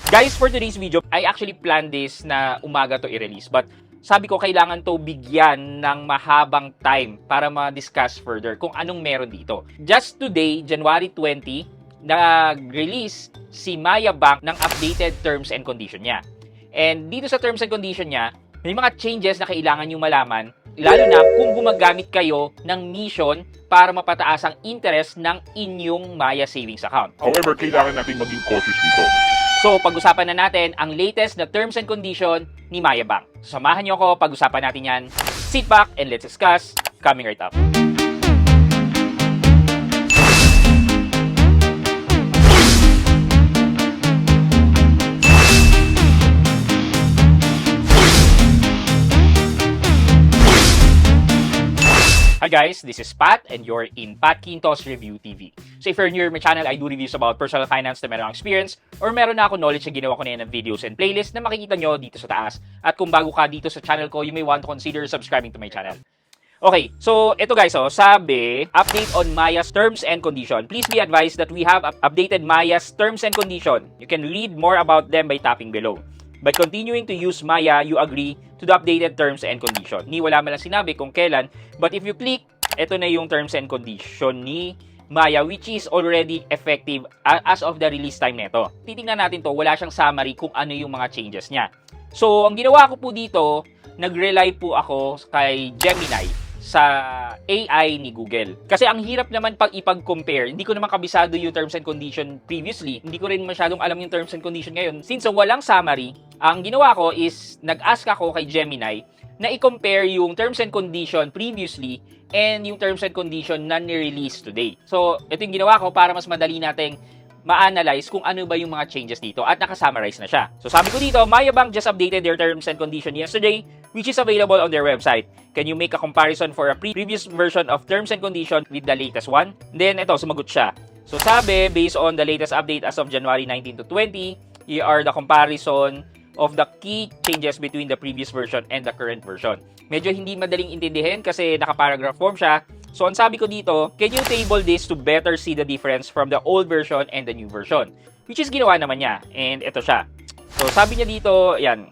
Guys, for today's video, I actually planned this na umaga to i-release. But sabi ko, kailangan to bigyan ng mahabang time para ma-discuss further kung anong meron dito. Just today, January 20, nag-release si Maya Bank ng updated terms and condition niya. And dito sa terms and condition niya, may mga changes na kailangan nyo malaman, lalo na kung gumagamit kayo ng mission para mapataas ang interest ng inyong Maya Savings Account. However, kailangan natin maging cautious dito. So, pag-usapan na natin ang latest na terms and condition ni Maya Bank. Samahan niyo ako, pag-usapan natin yan. Sit back and let's discuss. Coming right up. Hi guys, this is Pat and you're in Pat Quintos Review TV. So if you're new to my channel, I do reviews about personal finance na meron akong experience or meron na ako knowledge na ginawa ko na yan ng videos and playlist na makikita nyo dito sa taas. At kung bago ka dito sa channel ko, you may want to consider subscribing to my channel. Okay, so ito guys, sabi, update on Maya's terms and condition. Please be advised that we have updated Maya's terms and condition. You can read more about them by tapping below. By continuing to use Maya, you agree to the updated terms and condition. Ni wala man lang sinabi kung kailan, but if you click, ito na yung terms and condition ni Maya which is already effective as of the release time nito. Titingnan natin to, wala siyang summary kung ano yung mga changes niya. So, ang ginawa ko po dito, nag-rely po ako kay Gemini sa AI ni Google. Kasi ang hirap naman pag ipag-compare. Hindi ko naman kabisado yung terms and condition previously. Hindi ko rin masyadong alam yung terms and condition ngayon. Since walang summary, ang ginawa ko is nag-ask ako kay Gemini na i-compare yung terms and condition previously and yung terms and condition na ni-release today. So, ito yung ginawa ko para mas madali nating ma-analyze kung ano ba yung mga changes dito at nakasummarize na siya. So, sabi ko dito, Maya Bank just updated their terms and condition yesterday, which is available on their website. Can you make a comparison for a previous version of terms and condition with the latest one? Then, ito, sumagot siya. So, sabi, based on the latest update as of January 19 to 20, here are the comparison of the key changes between the previous version and the current version. Medyo hindi madaling intindihin kasi naka-paragraph form siya. So, ang sabi ko dito, can you table this to better see the difference from the old version and the new version? Which is ginawa naman niya. And ito siya. So, sabi niya dito, yan,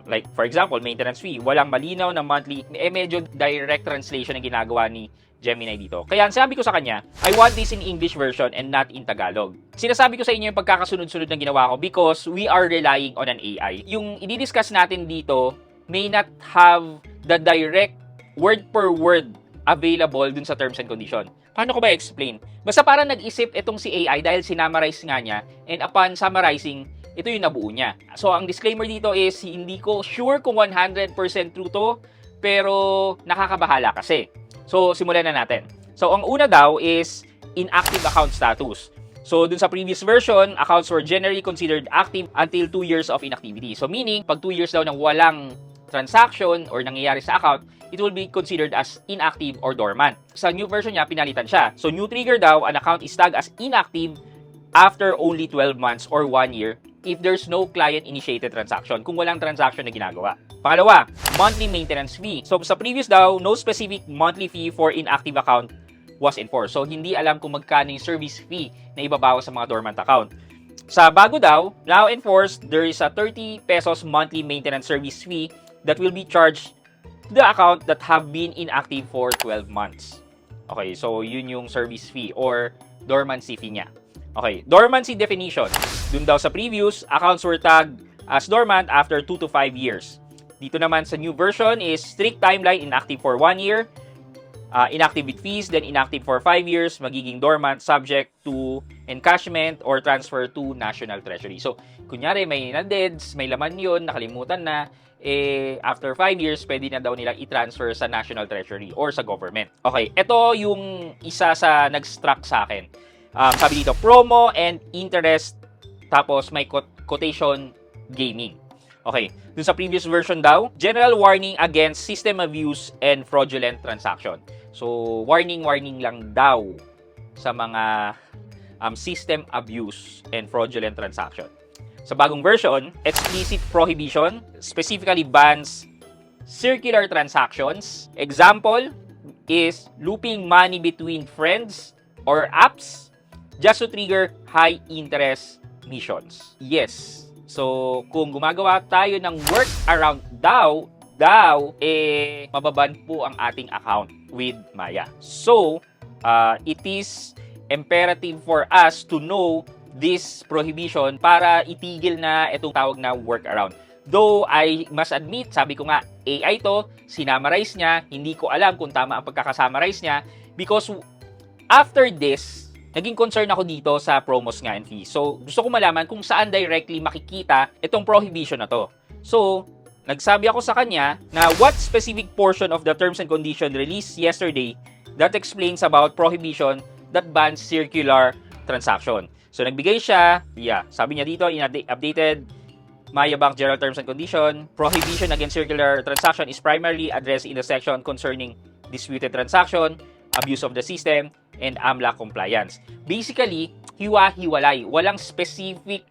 like for example, maintenance fee. Walang malinaw na monthly, medyo direct translation ang ginagawa ni Gemini dito. Kaya sabi ko sa kanya, I want this in English version and not in Tagalog. Sinasabi ko sa inyo yung pagkakasunod-sunod na ginawa ko because we are relying on an AI. Yung i-discuss natin dito may not have the direct word per word available dun sa terms and condition. Paano ko ba explain? Basta parang nag-isip itong si AI dahil sinamarize nga niya and upon summarizing, ito yung nabuo niya. So, ang disclaimer dito is hindi ko sure kung 100% true to, pero nakakabahala kasi. So, simulan na natin. So, ang una daw is inactive account status. So, dun sa previous version, accounts were generally considered active until 2 years of inactivity. So, meaning, pag 2 years daw nang walang transaction or nangyayari sa account, it will be considered as inactive or dormant. Sa new version niya, pinalitan siya. So, new trigger daw, an account is tagged as inactive after only 12 months or 1 year if there's no client-initiated transaction, kung walang transaction na ginagawa. Pangalawa, monthly maintenance fee. So, sa previous daw, no specific monthly fee for inactive account was enforced. So, hindi alam kung magkano yung service fee na ibabawas sa mga dormant account. Sa bago daw, now enforced, there is a 30 pesos monthly maintenance service fee that will be charged to the account that have been inactive for 12 months. Okay, so yun yung service fee or dormancy fee niya. Okay, dormancy definition. Dun daw sa previous, accounts were tagged as dormant after 2 to 5 years. Dito naman sa new version is strict timeline, inactive for 1 year, inactive with fees, then inactive for 5 years, magiging dormant subject to encashment or transfer to National Treasury. So, kunyari may na-deads, may laman yun, nakalimutan na, after 5 years, pwede na daw nila i-transfer sa National Treasury or sa government. Okay, ito yung isa sa nag-struck sa akin. Sabi dito, promo and interest, tapos may quotation gaming. Okay, dun sa previous version daw, general warning against system abuse and fraudulent transaction. So, warning lang daw sa mga system abuse and fraudulent transaction. Sa bagong version, explicit prohibition specifically bans circular transactions. Example is looping money between friends or apps just to trigger high interest missions. Yes, So, kung gumagawa tayo ng workaround daw, mababan po ang ating account with Maya. So, it is imperative for us to know this prohibition para itigil na itong tawag na workaround. Though, I must admit, sabi ko nga, AI to, sinamarize niya, hindi ko alam kung tama ang pagkakasummarize niya because after this, naging concern ako dito sa promos nga and fees. So, gusto ko malaman kung saan directly makikita itong prohibition na to. So, nagsabi ako sa kanya na what specific portion of the terms and condition released yesterday that explains about prohibition that bans circular transaction. So, nagbigay siya, sabi niya dito, in updated Maya Bank General Terms and Condition, prohibition against circular transaction is primarily addressed in the section concerning disputed transaction, abuse of the system, and AMLA compliance. Basically, hiwa-hiwalay. Walang specific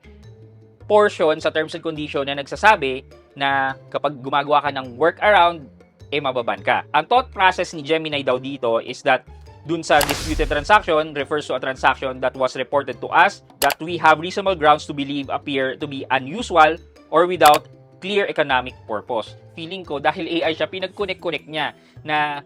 portion sa terms and condition na nagsasabi na kapag gumagawa ka ng workaround, mababan ka. Ang thought process ni Gemini daw dito is that dun sa disputed transaction refers to a transaction that was reported to us that we have reasonable grounds to believe appear to be unusual or without clear economic purpose. Feeling ko, dahil AI siya, pinag-connect niya na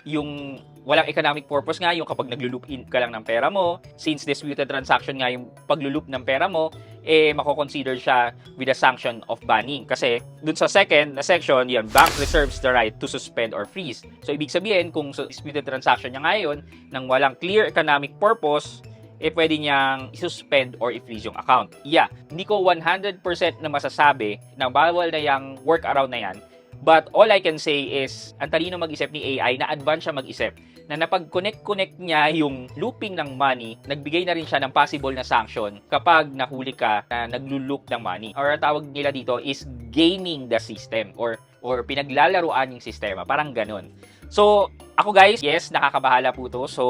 yung walang economic purpose nga yung kapag naglo-loop in ka lang ng pera mo, since disputed transaction nga yung paglo-loop ng pera mo, mako-consider siya with a sanction of banning. Kasi dun sa second na section, yan, bank reserves the right to suspend or freeze. So ibig sabihin, kung sa disputed transaction niya ngayon, nang walang clear economic purpose, pwede niyang i-suspend or i-freeze yung account. Hindi ko 100% na masasabi na bawal na yung workaround na yan. But all I can say is, ang talino mag-isip ni AI, na advance siya mag-isip, na napag-connect niya yung looping ng money, nagbigay na rin siya ng possible na sanction kapag nahuli ka na naglo-loop ng money. Or tawag nila dito is gaming the system or pinaglalaruan yung sistema. Parang ganun. So, ako guys, yes, nakakabahala po to. So,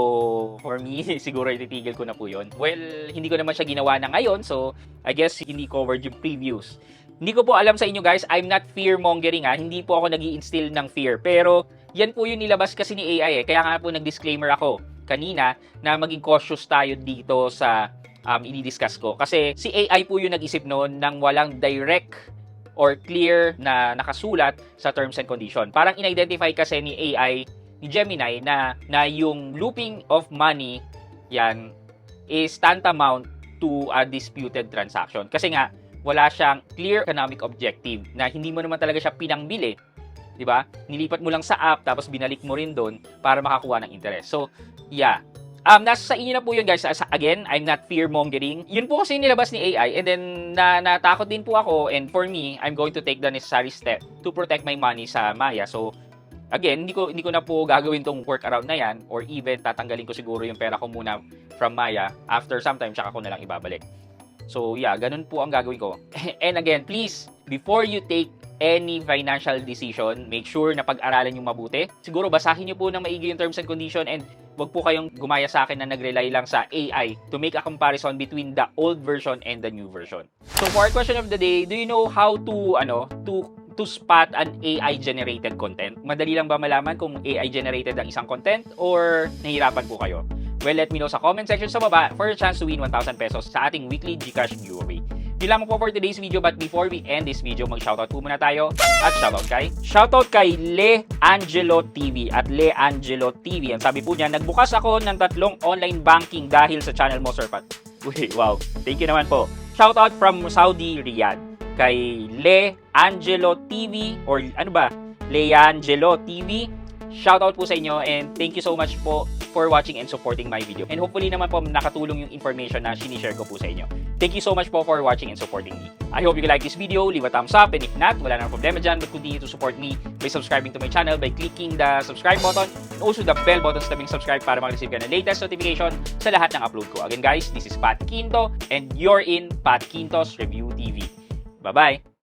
for me, siguro ititigil ko na po yun. Well, hindi ko naman siya ginawa na ngayon. So, I guess hindi covered yung previews. Hindi ko po alam sa inyo guys, I'm not fear-mongering ha. Hindi po ako nag-i-instill ng fear. Pero, yan po yung nilabas kasi ni AI Kaya nga po nag-disclaimer ako kanina na maging cautious tayo dito sa ini-discuss ko. Kasi si AI po yung nag-isip noon ng walang direct or clear na nakasulat sa terms and condition. Parang in-identify kasi ni AI, ni Gemini, na yung looping of money, yan, is tantamount to a disputed transaction. Kasi nga, wala siyang clear economic objective na hindi mo naman talaga siya pinangbili. Diba? Nilipat mo lang sa app tapos binalik mo rin doon para makakuha ng interest. So, nasa sa inyo na po yun guys. Again, I'm not fear-mongering. Yun po kasi nilabas ni AI and then natakot din po ako and for me, I'm going to take the necessary step to protect my money sa Maya. So, again, hindi ko na po gagawin tong workaround na yan or even tatanggalin ko siguro yung pera ko muna from Maya. After some time, tsaka ko na lang ibabalik. So, ganun po ang gagawin ko. And again, please, before you take any financial decision, make sure na pag-aralan yung mabuti. Siguro basahin nyo po ng maigi yung terms and condition and wag po kayong gumaya sa akin na nag-rely lang sa AI to make a comparison between the old version and the new version. So for our question of the day, do you know how to spot an AI-generated content? Madali lang ba malaman kung AI-generated ang isang content or nahihirapan po kayo? Well, let me know sa comment section sa baba for a chance to win 1,000 pesos sa ating weekly GCash giveaway. Yun lamang po for today's video, but before we end this video, mag-shoutout po muna tayo at shoutout kay Le Angelo TV at Le Angelo TV. Ang sabi po niya, nagbukas ako ng 3 online banking dahil sa channel mo, Sir Pat. Uy, wow. Thank you naman po. Shoutout from Saudi Riyadh kay Le Angelo TV or Le Angelo TV. Shoutout po sa inyo and thank you so much po for watching and supporting my video. And hopefully naman po nakatulong yung information na sinishare ko po sa inyo. Thank you so much po for watching and supporting me. I hope you like this video, leave a thumbs up, and if not, wala nang problema dyan, but continue to support me by subscribing to my channel by clicking the subscribe button and also the bell button sa tabing subscribe para mag-receive ka ng latest notification sa lahat ng upload ko. Again guys, this is Pat Quinto and you're in Pat Quinto's Review TV. Bye-bye!